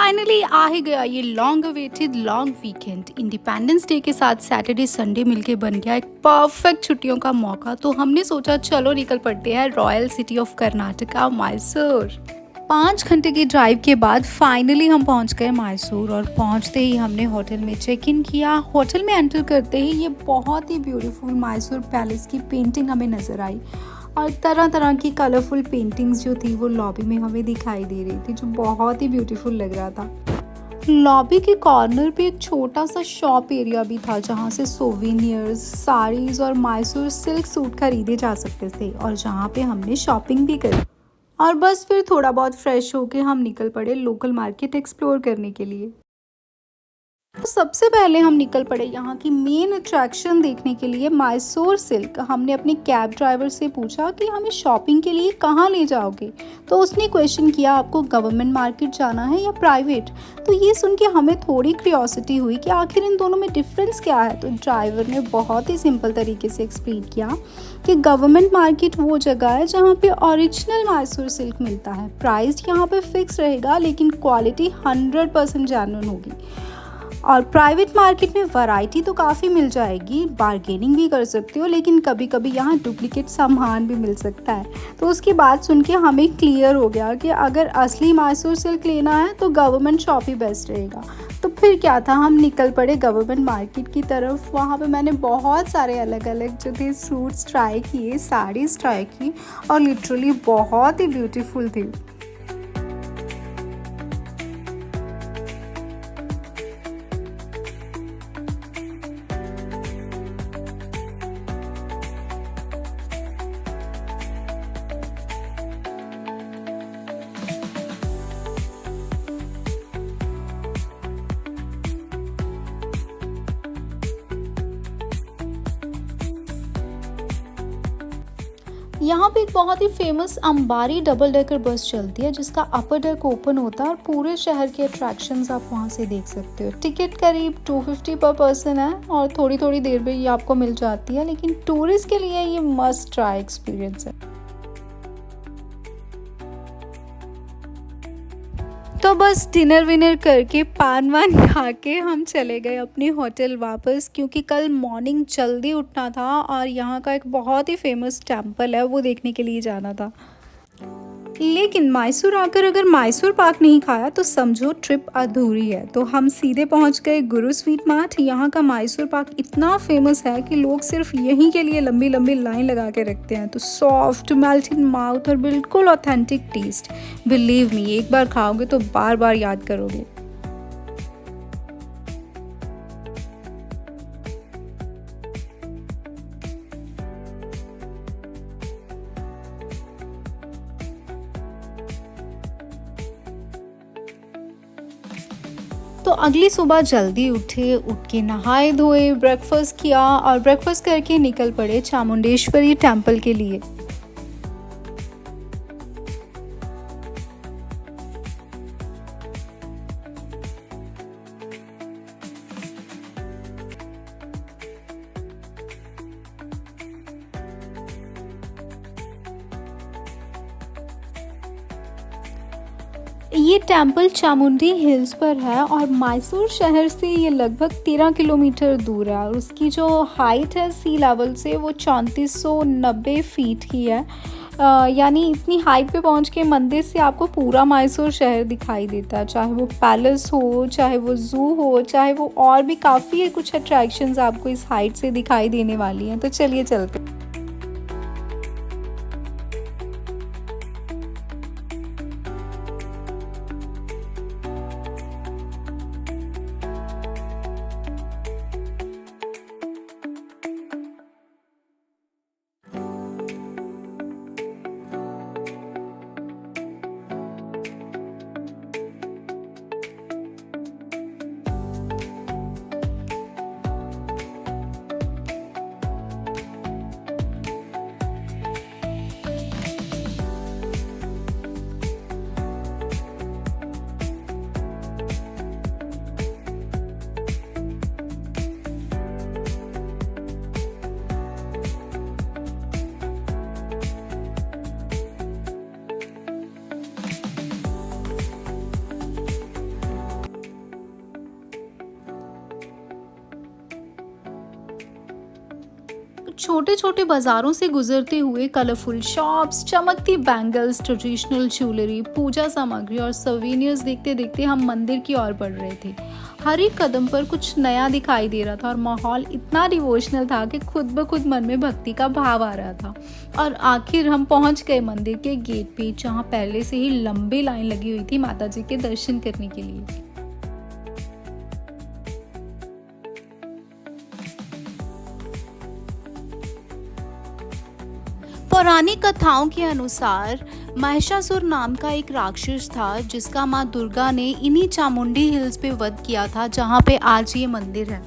Finally आ ही गया ये long awaited long weekend. Independence day के साथ सैटरडे संडे मिलके बन गया एक परफेक्ट छुट्टियों का मौका। तो हमने सोचा चलो निकल पड़ते हैं royal city of Karnataka Mysore. 5 घंटे की ड्राइव के बाद फाइनली हम पहुंच गए मैसूर और पहुंचते ही हमने होटल में चेक इन किया। होटल में एंटर करते ही ये बहुत ही ब्यूटीफुल मैसूर पैलेस की पेंटिंग हमें नज़र आई और तरह तरह की कलरफुल पेंटिंग्स जो थी वो लॉबी में हमें दिखाई दे रही थी, जो बहुत ही ब्यूटीफुल लग रहा था। लॉबी के कॉर्नर पे एक छोटा सा शॉप एरिया भी था जहाँ से सोवेनियर्स, साड़ीज़ और मैसूर सिल्क सूट खरीदे जा सकते थे और जहाँ पे हमने शॉपिंग भी करी। और बस फिर थोड़ा बहुत फ्रेश होके हम निकल पड़े लोकल मार्केट एक्सप्लोर करने के लिए। तो सबसे पहले हम निकल पड़े यहाँ की मेन अट्रैक्शन देखने के लिए, मैसूर सिल्क। हमने अपने कैब ड्राइवर से पूछा कि हमें शॉपिंग के लिए कहाँ ले जाओगे, तो उसने क्वेश्चन किया आपको गवर्नमेंट मार्केट जाना है या प्राइवेट। तो ये सुन के हमें थोड़ी क्यूरियोसिटी हुई कि आखिर इन दोनों में डिफरेंस क्या है। तो ड्राइवर ने बहुत ही सिंपल तरीके से एक्सप्लेन किया कि गवर्नमेंट मार्केट वो जगह है जहाँ पे ओरिजिनल मैसूर सिल्क मिलता है। प्राइस यहाँ पे फिक्स रहेगा लेकिन क्वालिटी 100% जेन्युइन होगी। और प्राइवेट मार्केट में वैरायटी तो काफ़ी मिल जाएगी, बार्गेनिंग भी कर सकते हो, लेकिन कभी कभी यहाँ डुप्लीकेट सामान भी मिल सकता है। तो उसकी बात सुन के हमें क्लियर हो गया कि अगर असली मैसूर सिल्क लेना है तो गवर्नमेंट शॉप ही बेस्ट रहेगा। तो फिर क्या था, हम निकल पड़े गवर्नमेंट मार्केट की तरफ। वहाँ पे मैंने बहुत सारे अलग अलग जो थे सूट्स ट्राई किए, साड़ीज़ ट्राई की और लिटरली बहुत ही ब्यूटीफुल थी। यहाँ पे एक बहुत ही फेमस अंबारी डबल डेकर बस चलती है जिसका अपर डेक ओपन होता है और पूरे शहर के अट्रैक्शंस आप वहाँ से देख सकते हो। टिकट करीब 250 पर पर्सन है और थोड़ी थोड़ी देर में ये आपको मिल जाती है, लेकिन टूरिस्ट के लिए ये मस्ट ट्राई एक्सपीरियंस है। तो बस डिनर विनर करके पान वान खा के हम चले गए अपने होटल वापस, क्योंकि कल मॉर्निंग जल्दी उठना था और यहाँ का एक बहुत ही फेमस टेम्पल है वो देखने के लिए जाना था। लेकिन मैसूर आकर अगर मैसूर पाक नहीं खाया तो समझो ट्रिप अधूरी है। तो हम सीधे पहुंच गए गुरु स्वीट मार्ट। यहाँ का मैसूर पाक इतना फेमस है कि लोग सिर्फ यहीं के लिए लंबी लंबी लाइन लगा के रखते हैं। तो सॉफ्ट, मेल्ट इन माउथ और बिल्कुल ऑथेंटिक टेस्ट। बिलीव मी, एक बार खाओगे तो बार बार याद करोगे। तो अगली सुबह जल्दी उठ के नहाए धोए, ब्रेकफास्ट किया और ब्रेकफास्ट करके निकल पड़े चामुंडेश्वरी टेम्पल के लिए। ये टेम्पल चामुंडी हिल्स पर है और मैसूर शहर से ये लगभग 13 किलोमीटर दूर है और उसकी जो हाइट है सी लेवल से वो 3490 फीट की है। यानी इतनी हाइट पे पहुंच के मंदिर से आपको पूरा मैसूर शहर दिखाई देता है, चाहे वो पैलेस हो, चाहे वो ज़ू हो, चाहे वो और भी काफ़ी कुछ अट्रैक्शंस आपको इस हाइट से दिखाई देने वाली हैं। तो चलिए चलते हैं। छोटे छोटे बाजारों से गुजरते हुए कलरफुल शॉप्स, चमकती बैंगल्स, ट्रेडिशनल ज्वेलरी, पूजा सामग्री और सोवेनियर्स देखते देखते हम मंदिर की ओर बढ़ रहे थे। हर एक कदम पर कुछ नया दिखाई दे रहा था और माहौल इतना डिवोशनल था कि खुद ब खुद मन में भक्ति का भाव आ रहा था। और आखिर हम पहुंच गए मंदिर के गेट पे, जहां पहले से ही लंबी लाइन लगी हुई थी माता जी के दर्शन करने के लिए। पौराणिक कथाओं के अनुसार महिषासुर नाम का एक राक्षस था जिसका मां दुर्गा ने इन्हीं चामुंडी हिल्स पे वध किया था, जहां पे आज ये मंदिर है।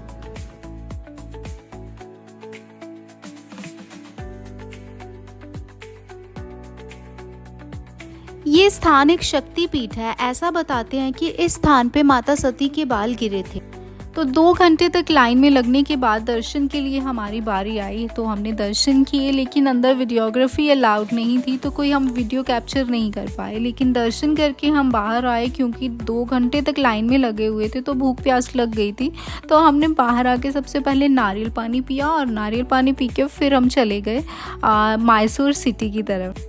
ये स्थान एक शक्ति पीठ है। ऐसा बताते हैं कि इस स्थान पे माता सती के बाल गिरे थे। तो 2 घंटे तक लाइन में लगने के बाद दर्शन के लिए हमारी बारी आई, तो हमने दर्शन किए, लेकिन अंदर वीडियोग्राफी अलाउड नहीं थी तो कोई हम वीडियो कैप्चर नहीं कर पाए। लेकिन दर्शन करके हम बाहर आए, क्योंकि 2 घंटे तक लाइन में लगे हुए थे तो भूख प्यास लग गई थी। तो हमने बाहर आके सबसे पहले नारियल पानी पिया और नारियल पानी पी के फिर हम चले गए मैसूर सिटी की तरफ।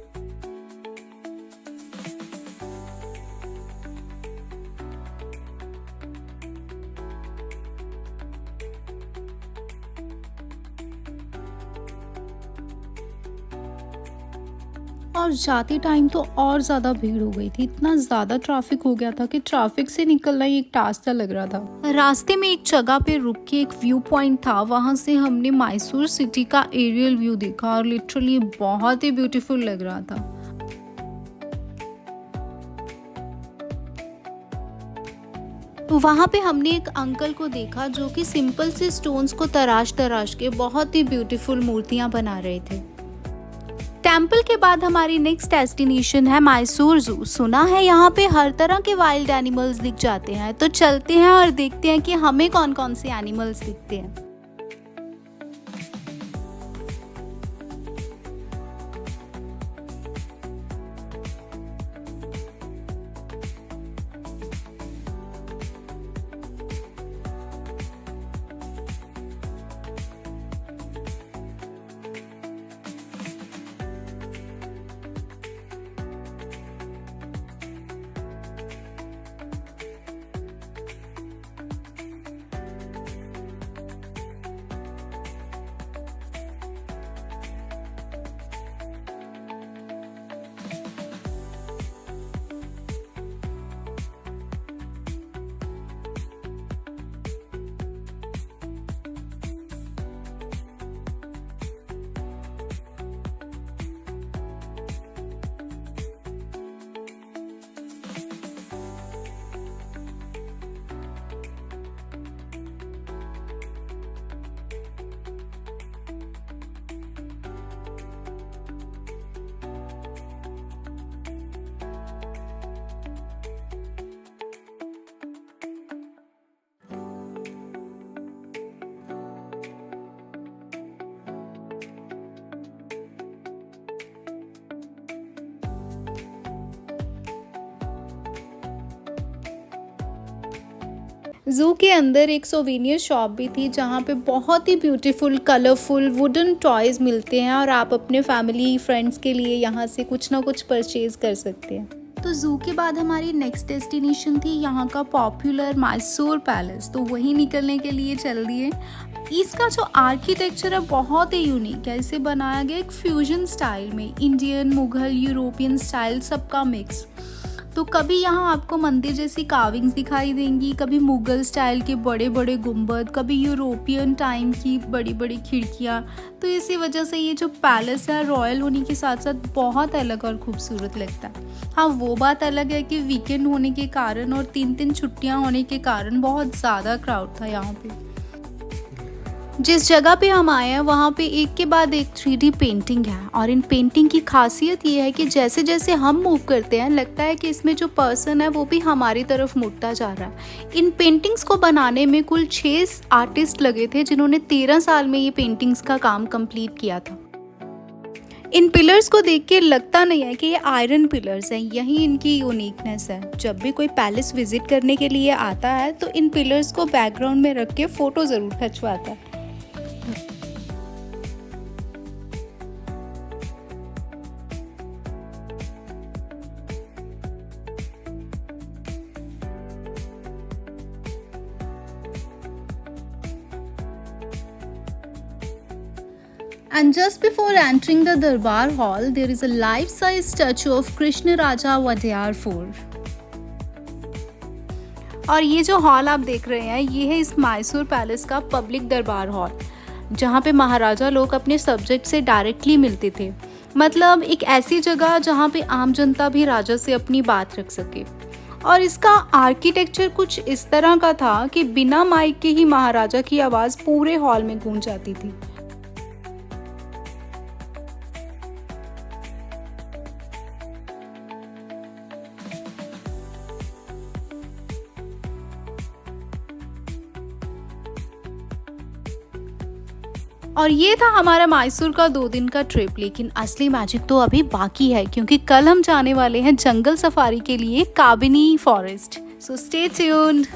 और जाते टाइम तो और ज़्यादा भीड़ हो गई थी, इतना ज़्यादा ट्रैफिक हो गया था कि ट्रैफिक से निकलना ही एक टास्क सा लग रहा था। रास्ते में एक जगह पे रुक के एक व्यू पॉइंट था, वहाँ से हमने मैसूर सिटी का एरियल व्यू देखा और लिटरली बहुत ही ब्यूटीफुल लग रहा था। वहाँ पे हमने एक अंकल को देखा जो कि सिंपल से स्टोन्स को तराश तराश के बहुत ही ब्यूटीफुल मूर्तियाँ बना रहे थे। टेम्पल के बाद हमारी नेक्स्ट डेस्टिनेशन है मैसूर जू। सुना है यहाँ पे हर तरह के वाइल्ड एनिमल्स दिख जाते हैं, तो चलते हैं और देखते हैं कि हमें कौन कौन से एनिमल्स दिखते हैं। जू के अंदर एक सोवेनियर शॉप भी थी, जहाँ पे बहुत ही ब्यूटीफुल कलरफुल वुडन टॉयज़ मिलते हैं और आप अपने फैमिली फ्रेंड्स के लिए यहाँ से कुछ ना कुछ परचेज कर सकते हैं। तो जू के बाद हमारी नेक्स्ट डेस्टिनेशन थी यहाँ का पॉपुलर मैसूर पैलेस, तो वहीं निकलने के लिए चल दिए। इसका जो आर्किटेक्चर है बहुत ही यूनिक है। इसे बनाया गया एक फ्यूजन स्टाइल में, इंडियन, मुगल, यूरोपियन स्टाइल सबका मिक्स। तो कभी यहाँ आपको मंदिर जैसी कार्विंग्स दिखाई देंगी, कभी मुगल स्टाइल के बड़े बड़े गुंबद, कभी यूरोपियन टाइम की बड़ी बड़ी खिड़कियाँ। तो इसी वजह से ये जो पैलेस है रॉयल होने के साथ साथ बहुत अलग और खूबसूरत लगता है। हाँ, वो बात अलग है कि वीकेंड होने के कारण और 3 छुट्टियाँ होने के कारण बहुत ज़्यादा क्राउड था यहाँ पे। जिस जगह पे हम आए हैं वहाँ पे एक के बाद एक 3D पेंटिंग है, और इन पेंटिंग की खासियत ये है कि जैसे जैसे हम मूव करते हैं लगता है कि इसमें जो पर्सन है वो भी हमारी तरफ मुड़ता जा रहा है। इन पेंटिंग्स को बनाने में कुल 6 आर्टिस्ट लगे थे, जिन्होंने 13 साल में ये पेंटिंग्स का काम कंप्लीट किया था। इन पिलर्स को देख के लगता नहीं है कि ये आयरन पिलर्स हैं, यही इनकी यूनिकनेस है। जब भी कोई पैलेस विजिट करने के लिए आता है तो इन पिलर्स को बैकग्राउंड में रख के फ़ोटो ज़रूर खिंचवाता है। And just before entering the Darbar Hall, there is a life-size statue of Krishna Raja Wadiyar IV. और ये जो हॉल आप देख रहे हैं, ये है इस मैसूर पैलेस का पब्लिक दरबार हॉल, जहाँ पे महाराजा लोग अपने सब्जेक्ट से डायरेक्टली मिलते थे। मतलब एक ऐसी जगह जहाँ पे आम जनता भी राजा से अपनी बात रख सके। और इसका आर्किटेक्चर कुछ इस तरह का था कि बिना माइक के ही महाराजा की आवाज़ पूरे हॉल में गूंज जाती थी। और ये था हमारा मैसूर का 2 दिन का ट्रिप, लेकिन असली मैजिक तो अभी बाकी है, क्योंकि कल हम जाने वाले हैं जंगल सफारी के लिए Kabini forest. So stay tuned.